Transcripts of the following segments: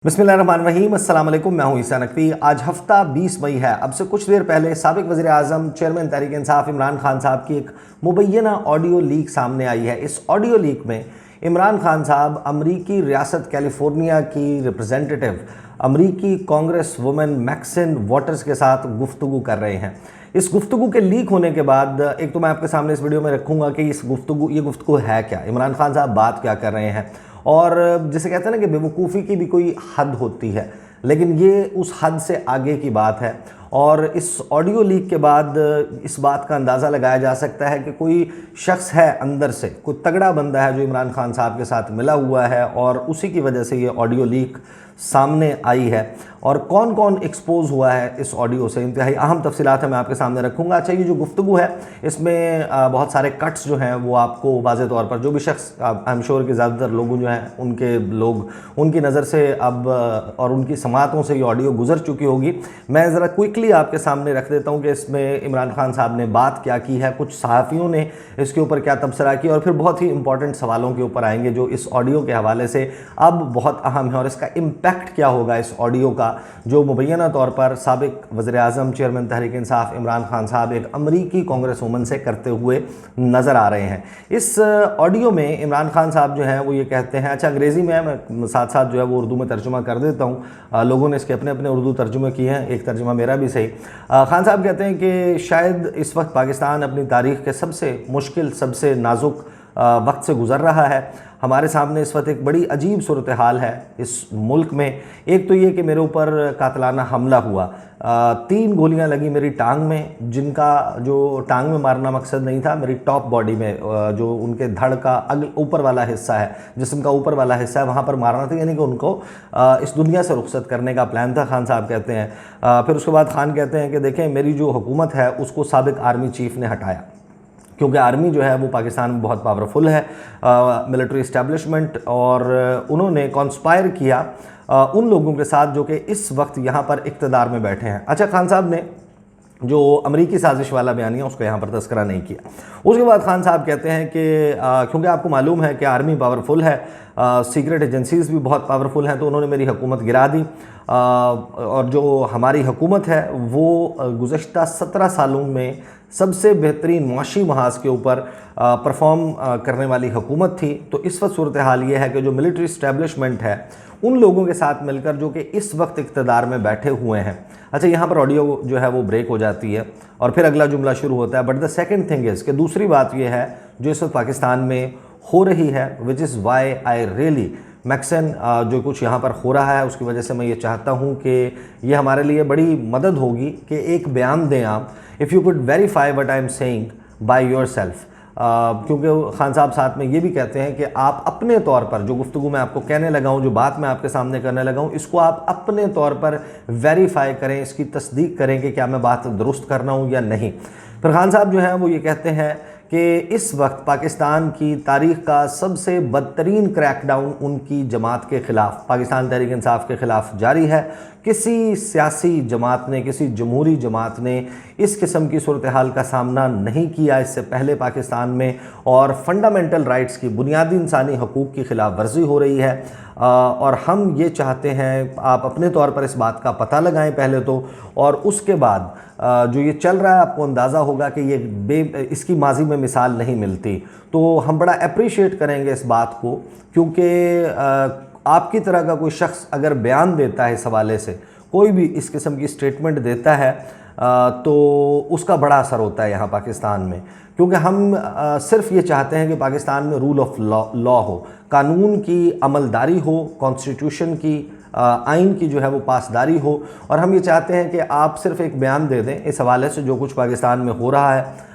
बिस्मिल्लाहिर्रहमानिर्रहीम, अस्सलाम वालेकुम। मैं हूं ईसा नकवी। आज हफ्ता 20 मई है। अब से कुछ देर पहले साबिक वज़ीर आज़म चेयरमैन तहरीक इंसाफ इमरान खान साहब की एक मुबैना ऑडियो लीक सामने आई है। इस ऑडियो लीक में इमरान खान साहब अमरीकी रियासत कैलिफोर्निया की रिप्रेजेंटेटिव अमरीकी कांग्रेस वुमेन मैक्सिन वाटर्स के साथ गुफ्तगू कर रहे हैं। इस गुफ्तगू के लीक होने के बाद एक तो मैं आपके सामने इस वीडियो में रखूँगा कि ये गुफ्तगू है क्या, इमरान खान साहब बात क्या कर रहे हैं, और जिसे कहते हैं ना कि बेवकूफ़ी की भी कोई हद होती है, लेकिन ये उस हद से आगे की बात है। और इस ऑडियो लीक के बाद इस बात का अंदाज़ा लगाया जा सकता है कि कोई शख्स है अंदर से, कोई तगड़ा बंदा है जो इमरान खान साहब के साथ मिला हुआ है और उसी की वजह से ये ऑडियो लीक सामने आई है। और कौन कौन एक्सपोज हुआ है इस ऑडियो से, इंतहाई अहम तफसीलात मैं आपके सामने रखूँगा। अच्छा, ये जो गुफ्तगू है इसमें बहुत सारे कट्स जो हैं वो आपको वाज़े तौर पर, जो भी शख्स आई एम श्योर कि ज़्यादातर लोगों जो हैं उनकी नज़र से अब और उनकी समातों से ये ऑडियो गुजर चुकी होगी। मैं ज़रा क्विकली आपके सामने रख देता हूँ कि इसमें इमरान खान साहब ने बात क्या की है, कुछ सहाफ़ियों ने इसके ऊपर क्या तबसरा किया, और फिर बहुत ही इंपॉर्टेंट सवालों के ऊपर आएंगे जो इस ऑडियो के हवाले से अब बहुत अहम है, और इसका इम्पैक्ट क्या होगा इस ऑडियो का, जो मुबैना तौर पर साबिक वज़ीर आज़म चेयरमैन तहरीक इंसाफ इमरान खान साहब एक अमरीकी कांग्रेस वुमन से करते हुए नज़र आ रहे हैं। इस ऑडियो में इमरान खान साहब जो हैं वो ये कहते हैं, अच्छा अंग्रेज़ी में है, मैं साथ साथ जो है वो उर्दू में तर्जुमा कर देता हूँ। लोगों ने इसके अपने अपने उर्दू तर्जुमे किए हैं, एक तर्जुमा मेरा भी सही। खान साहब कहते हैं कि शायद इस वक्त पाकिस्तान अपनी तारीख़ के सबसे मुश्किल, सबसे नाजुक वक्त से गुज़र रहा है। हमारे सामने इस वक्त एक बड़ी अजीब सूरत हाल है इस मुल्क में। एक तो ये कि मेरे ऊपर कातलाना हमला हुआ, 3 गोलियां लगी मेरी टांग में, जिनका जो टांग में मारना मकसद नहीं था, मेरी टॉप बॉडी में, जो उनके धड़ का ऊपर वाला हिस्सा है, जिस्म का ऊपर वाला हिस्सा है, वहाँ पर मारना था, यानी कि उनको इस दुनिया से रुखसत करने का प्लान था, खान साहब कहते हैं। फिर उसके बाद खान कहते हैं कि देखें, मेरी जो हुकूमत है उसको साबिक आर्मी चीफ़ ने हटाया, क्योंकि आर्मी जो है वो पाकिस्तान में बहुत पावरफुल है, मिलिट्री इस्टेब्लिशमेंट, और उन्होंने कॉन्स्पायर किया उन लोगों के साथ जो कि इस वक्त यहाँ पर इक़्तिदार में बैठे हैं। अच्छा, खान साहब ने जो अमरीकी साजिश वाला बयानिया उसको यहाँ पर तस्करा नहीं किया। उसके बाद खान साहब कहते हैं कि क्योंकि आपको मालूम है कि आर्मी पावरफुल है, सीक्रेट एजेंसीज़ भी बहुत पावरफुल हैं, तो उन्होंने मेरी हुकूमत गिरा दी, और जो हमारी हुकूमत है वो गुज़श्ता 17 सालों में सबसे बेहतरीन मुआशी महाज के ऊपर परफॉर्म करने वाली हुकूमत थी। तो इस वक्त सूरत हाल ये है कि जो मिलिट्री इस्टेब्लिशमेंट है उन लोगों के साथ मिलकर जो कि इस वक्त इक़्तिदार में बैठे हुए हैं। अच्छा, यहाँ पर ऑडियो जो है वो ब्रेक हो जाती है और फिर अगला जुमला शुरू होता है। But the second thing is कि दूसरी बात ये है जो इस वक्त पाकिस्तान में हो रही है, which is why I really Maxine, जो कुछ यहाँ पर हो रहा है उसकी वजह से मैं ये चाहता हूँ कि ये हमारे लिए बड़ी मदद होगी कि एक बयान दें आप, if you could verify what I am saying by yourself. क्योंकि खान साहब साथ में ये भी कहते हैं कि आप अपने तौर पर जो गुफ्तगू मैं आपको कहने लगा हूँ, जो बात मैं आपके सामने करने लगा हूँ, इसको आप अपने तौर पर वेरीफाई करें, इसकी तस्दीक करें कि क्या मैं बात दुरुस्त कर रहा हूँ या नहीं। फिर खान साहब जो हैं वो ये कहते हैं कि इस वक्त पाकिस्तान की तारीख़ का सबसे बदतरीन क्रैकडाउन उनकी जमात के ख़िलाफ़, पाकिस्तान तहरीक इंसाफ के ख़िलाफ़ जारी है। किसी सियासी जमात ने, किसी जमहूरी जमात ने इस किस्म की सूरत हाल का सामना नहीं किया इससे पहले पाकिस्तान में, और फंडामेंटल राइट्स की, बुनियादी इंसानी हकूक़ की ख़िलाफ़ वर्जी हो रही है। और हम ये चाहते हैं आप अपने तौर पर इस बात का पता लगाएं पहले तो, और उसके बाद जो ये चल रहा है आपको अंदाज़ा होगा कि ये इसकी माजी में मिसाल नहीं मिलती। तो हम बड़ा अप्रिशिएट करेंगे इस बात को, क्योंकि आपकी तरह का कोई शख्स अगर बयान देता है इस हवाले से, कोई भी इस किस्म की स्टेटमेंट देता है, तो उसका बड़ा असर होता है यहाँ पाकिस्तान में। क्योंकि हम सिर्फ ये चाहते हैं कि पाकिस्तान में रूल ऑफ लॉ हो, कानून की अमलदारी हो, कॉन्स्टिट्यूशन की, आइन की जो है वो पासदारी हो, और हम ये चाहते हैं कि आप सिर्फ एक बयान दे दें इस हवाले से जो कुछ पाकिस्तान में हो रहा है।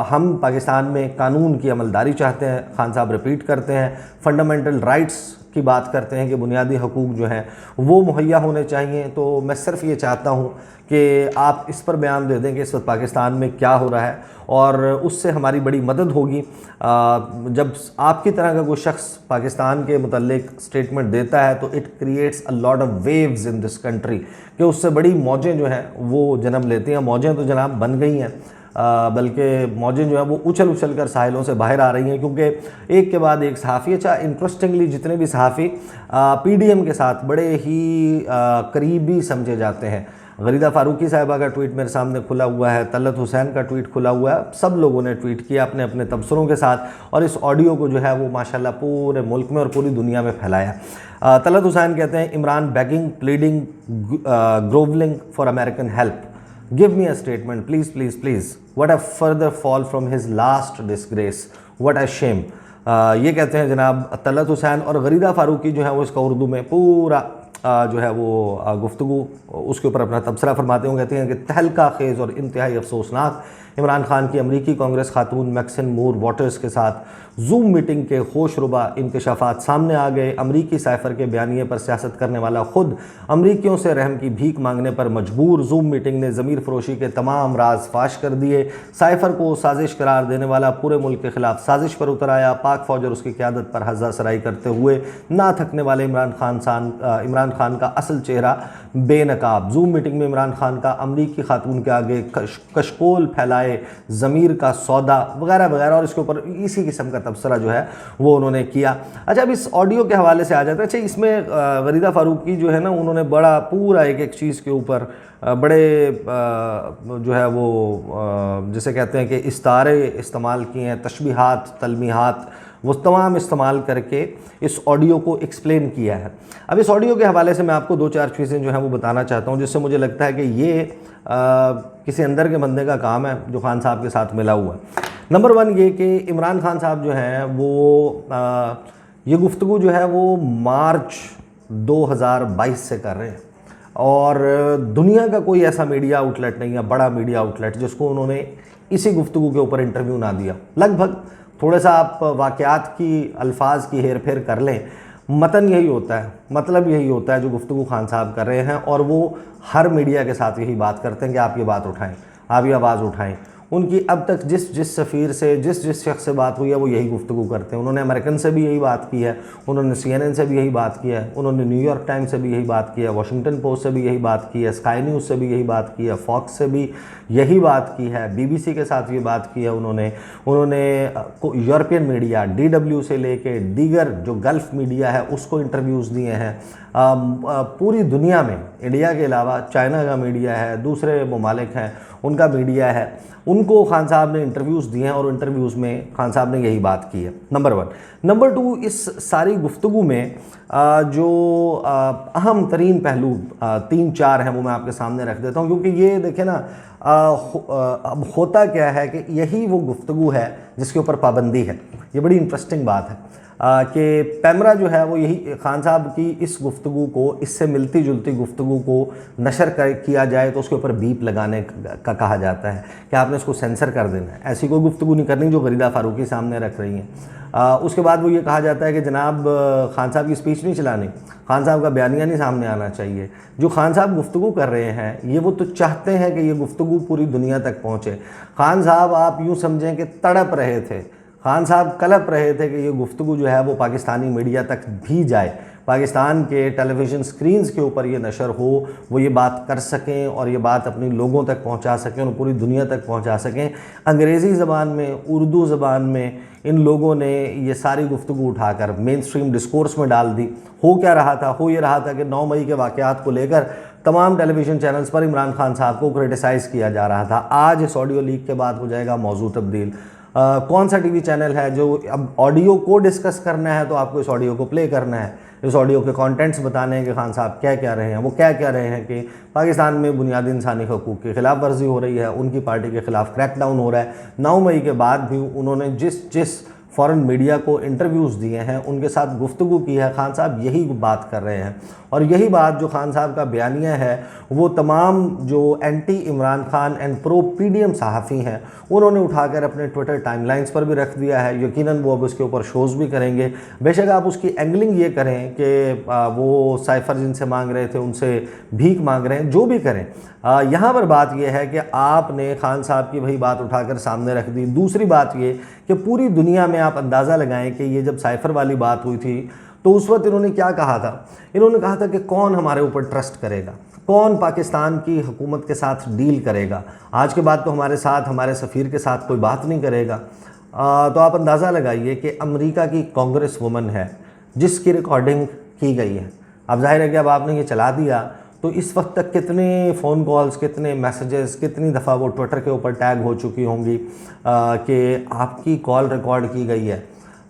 हम पाकिस्तान में कानून की अमलदारी चाहते हैं, खान साहब रिपीट करते हैं, फंडामेंटल राइट्स की बात करते हैं कि बुनियादी हकूक़ जो हैं वो मुहैया होने चाहिए। तो मैं सिर्फ ये चाहता हूँ कि आप इस पर बयान दे दें कि इस वक्त पाकिस्तान में क्या हो रहा है, और उससे हमारी बड़ी मदद होगी। जब आपकी तरह का कोई शख्स पाकिस्तान के मुतल्लिक स्टेटमेंट देता है तो it creates a lot of waves in this country, कि उससे बड़ी मौजें जो हैं वो जन्म लेती हैं। मौजें तो जनाब बन गई हैं, बल्कि मौजें जो है वो उछल उछल कर साहिलों से बाहर आ रही हैं, क्योंकि एक के बाद एक सहाफ़ी, अच्छा इंटरेस्टिंगली जितने भी सहाफ़ी PDM के साथ बड़े ही करीबी समझे जाते हैं, गरीदा फ़ारूकी साहिबा का ट्वीट मेरे सामने खुला हुआ है, तलत हुसैन का ट्वीट खुला हुआ है, सब लोगों ने ट्वीट किया अपने अपने तबसरों के साथ, और इस ऑडियो को जो है वो माशाल्लाह पूरे मुल्क में और पूरी दुनिया में फैलाया। तलत हुसैन कहते हैं, Imran begging, pleading, grovelling for American help, give me a statement please please please, what a further fall from his last disgrace, what a shame. ये कहते हैं जनाब तलत हुसैन, और गरीदा फ़ारूकी जो है वो इसका उर्दू में पूरा जो है वो गुफ्तगू उसके ऊपर अपना तबसरा फरमाते हुए कहते हैं कि तहलका खेज़ और इंतहाई अफसोसनाक, इमरान खान की अमरीकी कांग्रेस खातून मैक्सिन मूर वाटर्स के साथ जूम मीटिंग के होशरुबा इंकशाफात सामने आ गए। अमरीकी साइफ़र के बयानिए पर सियासत करने वाला खुद अमरीकियों से रहम की भीख मांगने पर मजबूर। जूम मीटिंग ने ज़मीर फरोशी के तमाम राज फाश कर दिए। साइफ़र को साजिश करार देने वाला पूरे मुल्क के खिलाफ साजिश पर उतर आया। पाक फौज और उसकी क़यादत पर हज़ा सराई करते हुए ना थकने वाले इमरान खान का असल चेहरा बेनकाब। जूम मीटिंग में इमरान खान का अमरीकी खातून के आगे कशकोल फैलाए ज़मीर का सौदा वगैरह वगैरह, और इसके ऊपर इसी किस्म का तबसरा जो है वो उन्होंने किया। अच्छा, अब इस ऑडियो के हवाले से आ जाता है। अच्छा, इसमें गरीदा फ़ारूकी जो है ना, उन्होंने बड़ा पूरा एक एक चीज़ के ऊपर बड़े जो है वो जिसे कहते हैं कि इस्तारे इस्तेमाल किए हैं, तशबीहात, तलमीहात, वो तमाम इस्तेमाल करके इस ऑडियो को एक्सप्लेन किया है। अब इस ऑडियो के हवाले से मैं आपको दो चार चीज़ें जो हैं वो बताना चाहता हूँ, जिससे मुझे लगता है कि ये किसी अंदर के बंदे का काम है जो खान साहब के साथ मिला हुआ है। नंबर 1 ये कि इमरान खान साहब जो हैं वो ये गुफ्तगू जो है वो मार्च 2022 से कर रहे हैं, और दुनिया का कोई ऐसा मीडिया आउटलेट नहीं है, बड़ा मीडिया आउटलेट, जिसको उन्होंने इसी गुफ्तगू के ऊपर इंटरव्यू ना दिया। लगभग थोड़ा सा आप वाक़यात की, अल्फाज की हेर फेर कर लें, मतन यही होता है, मतलब यही होता है जो गुफ्तगू खान साहब कर रहे हैं, और वो हर मीडिया के साथ यही बात करते हैं कि आप ये बात उठाएं, आप ये आवाज़ उठाएं। उनकी अब तक जिस सफ़ीर से, जिस शख्स से बात हुई है वो यही गुफ्तगू करते हैं। उन्होंने अमेरिकन से भी यही बात की है, उन्होंने CNN से भी यही बात की है, उन्होंने न्यूयॉर्क टाइम्स से भी यही बात की है, वाशिंगटन पोस्ट से भी यही बात की है, स्काई न्यूज़ से भी यही बात की है, फॉक्स से भी यही बात की है, BBC के साथ ये बात की है। उन्होंने यूरोपियन मीडिया, DW से लेके दीगर जो गल्फ़ मीडिया है उसको इंटरव्यूज़ दिए हैं। पूरी दुनिया में, इंडिया के अलावा चाइना का मीडिया है, दूसरे ममालिक हैं उनका मीडिया है, उनको खान साहब ने इंटरव्यूज़ दिए हैं, और इंटरव्यूज़ में खान साहब ने यही बात की है। नंबर 1। नंबर 2, इस सारी गुफ्तगू में जो अहम तरीन पहलू 3-4 हैं वो मैं आपके सामने रख देता हूँ, क्योंकि ये देखें ना, अब होता क्या है कि यही वो गुफ्तगू है जिसके ऊपर पाबंदी है। ये बड़ी इंटरेस्टिंग बात है कि पैमरा जो है वो यही खान साहब की इस गुफ्तगू को, इससे मिलती जुलती गुफ्तगू को नशर किया जाए तो उसके ऊपर बीप लगाने का कहा जाता है कि आपने इसको सेंसर कर देना है, ऐसी कोई गुफ्तगू नहीं करनी जो गरीदा फ़ारूकी सामने रख रही हैं। उसके बाद वो ये कहा जाता है कि जनाब खान साहब की स्पीच नहीं चलानी, खान साहब का बयानिया नहीं सामने आना चाहिए। जो खान साहब गुफ्तगू कर रहे हैं ये वो तो चाहते हैं कि ये गुफ्तगू पूरी दुनिया तक पहुँचे। खान साहब आप यूँ समझें कि तड़प रहे थे, खान साहब कलप रहे थे कि ये गुफ्तगू जो है वो पाकिस्तानी मीडिया तक भी जाए, पाकिस्तान के टेलीविज़न स्क्रीन्स के ऊपर ये नशर हो, वो ये बात कर सकें और ये बात अपनी लोगों तक पहुंचा सकें और पूरी दुनिया तक पहुंचा सकें। अंग्रेज़ी ज़बान में, उर्दू ज़बान में इन लोगों ने ये सारी गुफ्तगू उठाकर मेन स्ट्रीम डिस्कोर्स में डाल दी। हो क्या रहा था? हो ये रहा था कि 9 मई के वाक़यात को लेकर तमाम टेलीविज़न चैनल्स पर इमरान खान साहब को क्रिटिसाइज़ किया जा रहा था। आज इस ऑडियो लीक के बाद हो जाएगा मौजू तब्दील। कौन सा टीवी चैनल है जो अब ऑडियो को डिस्कस करना है तो आपको इस ऑडियो को प्ले करना है, इस ऑडियो के कंटेंट्स बताने हैं कि खान साहब क्या कह रहे हैं। वो क्या कह रहे हैं कि पाकिस्तान में बुनियादी इंसानी हकूक़ की खिलाफ वर्जी हो रही है, उनकी पार्टी के ख़िलाफ़ क्रैकडाउन हो रहा है। 9 मई के बाद भी उन्होंने जिस फ़ॉरेन मीडिया को इंटरव्यूज़ दिए हैं उनके साथ गुफ्तगू की है, खान साहब यही बात कर रहे हैं। और यही बात जो खान साहब का बयानिया है वो तमाम जो anti Imran Khan and pro PDM सहाफ़ी हैं उन्होंने उठाकर अपने ट्विटर टाइमलाइंस पर भी रख दिया है। यकीनन वो अब उसके ऊपर शोज़ भी करेंगे। बेशक आप उसकी एंगलिंग ये करें कि वो साइफ़र जिनसे मांग रहे थे उनसे भीख मांग रहे हैं, जो भी करें, यहाँ पर बात यह है कि आपने खान साहब की वही बात उठाकर सामने रख दी। दूसरी बात ये कि पूरी दुनिया में आप अंदाज़ा लगाएं कि ये जब साइफ़र वाली बात हुई थी तो उस वक्त इन्होंने क्या कहा था, इन्होंने कहा था कि कौन हमारे ऊपर ट्रस्ट करेगा, कौन पाकिस्तान की हुकूमत के साथ डील करेगा, आज के बाद तो हमारे साथ, हमारे सफ़ीर के साथ कोई बात नहीं करेगा। तो आप अंदाज़ा लगाइए कि अमेरिका की कांग्रेस वुमन है जिसकी रिकॉर्डिंग की गई है। अब जाहिर है कि अब आपने ये चला दिया तो इस वक्त तक कितने फ़ोन कॉल्स, कितने मैसेजेस, कितनी दफ़ा वो ट्विटर के ऊपर टैग हो चुकी होंगी कि आपकी कॉल रिकॉर्ड की गई है।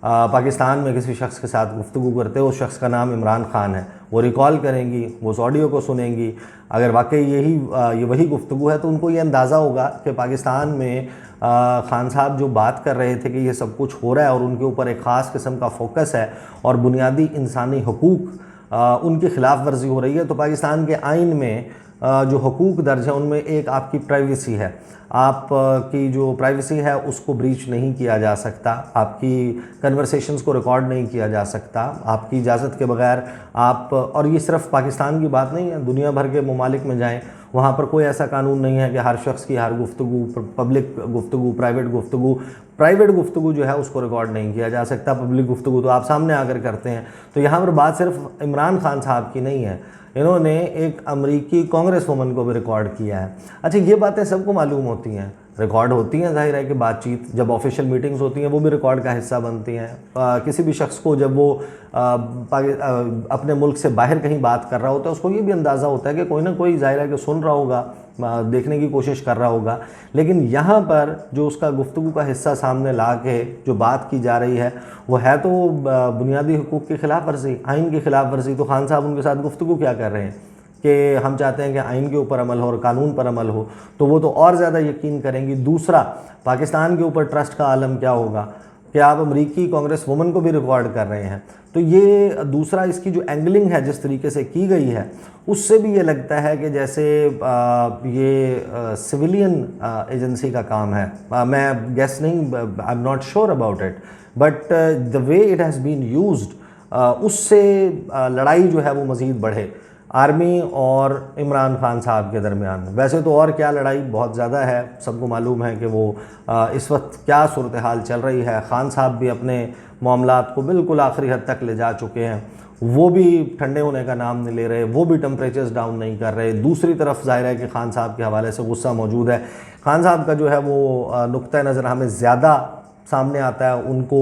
पाकिस्तान में किसी शख्स के साथ गुफ्तगू करते हो, उस शख्स का नाम इमरान खान है, वो रिकॉल करेंगी, वो उस ऑडियो को सुनेंगी। अगर वाकई ये वही गुफ्तगू है तो उनको ये अंदाज़ा होगा कि पाकिस्तान में खान साहब जो बात कर रहे थे कि ये सब कुछ हो रहा है और उनके ऊपर एक ख़ास किस्म का फोकस है और बुनियादी इंसानी हकूक़ उनकी ख़िलाफ़ वर्जी हो रही है। तो पाकिस्तान के आइन में जो हकूक़ दर्ज है उनमें एक आपकी प्राइवेसी है, आपकी जो प्राइवेसी है उसको ब्रीच नहीं किया जा सकता, आपकी कन्वर्सेशंस को रिकॉर्ड नहीं किया जा सकता आपकी इजाज़त के बगैर आप। और ये सिर्फ पाकिस्तान की बात नहीं है, दुनिया भर के ममालिक में जाएं वहाँ पर कोई ऐसा कानून नहीं है कि हर शख्स की हर गुफ्तगू, पब्लिक गुफ्तगू, प्राइवेट गुफ्तगू जो है उसको रिकॉर्ड नहीं किया जा सकता। पब्लिक गुफ्तगू तो आप सामने आकर करते हैं। तो यहाँ पर बात सिर्फ इमरान खान साहब की नहीं है, इन्होंने एक अमेरिकी कांग्रेस वुमन को भी रिकॉर्ड किया है। अच्छा, ये बातें सबको मालूम होती हैं, रिकॉर्ड होती हैं, जाहिर है कि बातचीत जब ऑफिशियल मीटिंग्स होती हैं वो भी रिकॉर्ड का हिस्सा बनती हैं। किसी भी शख्स को जब वो अपने मुल्क से बाहर कहीं बात कर रहा होता है उसको ये भी अंदाज़ा होता है कि कोई ना कोई जाहिर है कि सुन रहा होगा, देखने की कोशिश कर रहा होगा। लेकिन यहाँ पर जो उसका गुफ्तगू का हिस्सा सामने ला के जो बात की जा रही है वो है तो बुनियादी हुकूक़ की ख़िलाफ़ वर्जी, आइन की ख़िलाफ़ वर्जी। तो खान साहब उनके साथ गुफ्तगू क्या कर रहे हैं कि हम चाहते हैं कि आइन के ऊपर अमल हो और कानून पर अमल हो, तो वो तो और ज़्यादा यकीन करेंगी। दूसरा, पाकिस्तान के ऊपर ट्रस्ट का आलम क्या होगा कि आप अमेरिकी कांग्रेस वुमन को भी रिकॉर्ड कर रहे हैं। तो ये दूसरा, इसकी जो एंगलिंग है जिस तरीके से की गई है उससे भी ये लगता है कि जैसे ये सिविलियन एजेंसी का काम है। मैं गेस नहीं, I am not sure about it, but the way it has been used उससे लड़ाई जो है वो मज़ीद बढ़े आर्मी और इमरान खान साहब के दरमियान। वैसे तो और क्या लड़ाई बहुत ज़्यादा है, सबको मालूम है कि वो इस वक्त क्या सूरत हाल चल रही है। खान साहब भी अपने मामलात को बिल्कुल आखिरी हद तक ले जा चुके हैं, वो भी ठंडे होने का नाम नहीं ले रहे, वो भी टेम्परेचर्स डाउन नहीं कर रहे। दूसरी तरफ ज़ाहिर है कि खान साहब के हवाले से गुस्सा मौजूद है। खान साहब का जो है वो नुक्ता नज़र हमें ज़्यादा सामने आता है, उनको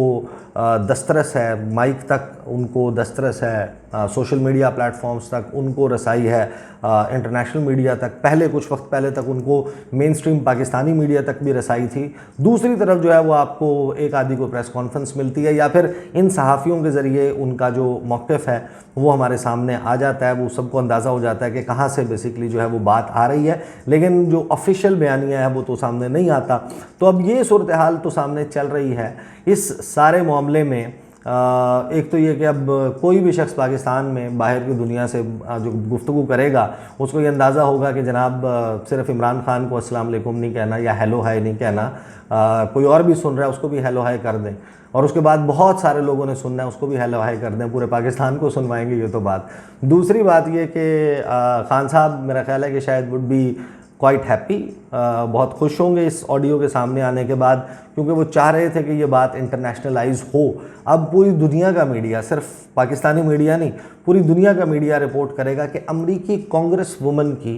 दस्तरस है माइक तक, उनको दस्तरस है सोशल मीडिया प्लेटफॉर्म्स तक, उनको रसाई है इंटरनेशनल मीडिया तक। पहले कुछ वक्त पहले तक उनको मेन स्ट्रीम पाकिस्तानी मीडिया तक भी रसाई थी। दूसरी तरफ जो है वो आपको एक आदि को प्रेस कॉन्फ्रेंस मिलती है या फिर इन सहाफ़ियों के ज़रिए उनका जो मौक़िफ़ है वो हमारे सामने आ जाता है, वो सबको अंदाज़ा हो जाता है कि कहाँ से बेसिकली जो है वो बात आ रही है, लेकिन जो ऑफिशियल बयानिया है वो तो सामने नहीं आता। तो अब ये सूरत हाल तो सामने चल रही है। इस सारे मामले में एक तो ये कि अब कोई भी शख्स पाकिस्तान में बाहर की दुनिया से जो गुफ्तगू करेगा उसको ये अंदाज़ा होगा कि जनाब सिर्फ इमरान खान को अस्सलाम वालेकुम नहीं कहना या हेलो हाय नहीं कहना, कोई और भी सुन रहा है उसको भी हेलो हाय कर दें, और उसके बाद बहुत सारे लोगों ने सुनना है उसको भी हेलो हाय कर दें, पूरे पाकिस्तान को सुनवाएंगे। ये तो बात। दूसरी बात ये कि खान साहब मेरा ख्याल है कि शायद वुड बी क्वाइट हैप्पी, बहुत खुश होंगे इस ऑडियो के सामने आने के बाद, क्योंकि वो चाह रहे थे कि ये बात इंटरनेशनलाइज हो। अब पूरी दुनिया का मीडिया, सिर्फ पाकिस्तानी मीडिया नहीं, पूरी दुनिया का मीडिया रिपोर्ट करेगा कि अमेरिकी कांग्रेस वुमन की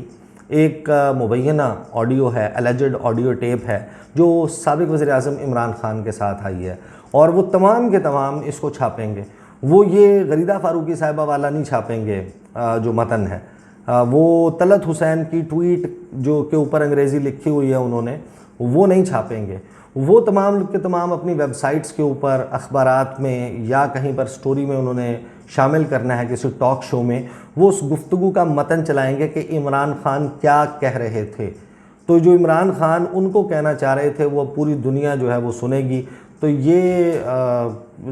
एक मुबैना ऑडियो है, एलिजेड ऑडियो टेप है जो साबिक वज़ीर-ए-आज़म इमरान खान के साथ आई है, और वो तमाम के तमाम इसको छापेंगे। वो ये गरीदा फ़ारूकी साहिबा वाला नहीं छापेंगे जो मतन है, वो तलत हुसैन की ट्वीट जो के ऊपर अंग्रेज़ी लिखी हुई है उन्होंने, वो नहीं छापेंगे। वो तमाम के तमाम अपनी वेबसाइट्स के ऊपर, अखबारात में या कहीं पर स्टोरी में उन्होंने शामिल करना है किसी टॉक शो में, वो उस गुफ्तगू का मतन चलाएंगे कि इमरान खान क्या कह रहे थे। तो जो इमरान खान उनको कहना चाह रहे थे वो पूरी दुनिया जो है वो सुनेगी। तो ये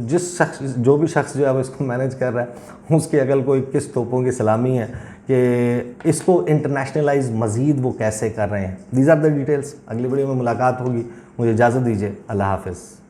जिस शख्स, जो भी शख्स जो है वो इसको मैनेज कर रहा है उसकी अकल को 21 तोपों की सलामी है कि इसको इंटरनेशनलाइज मज़ीद वो कैसे कर रहे हैं। These are the details. अगली वीडियो में मुलाकात होगी, मुझे इजाज़त दीजिए। अल्लाह हाफ़िज़।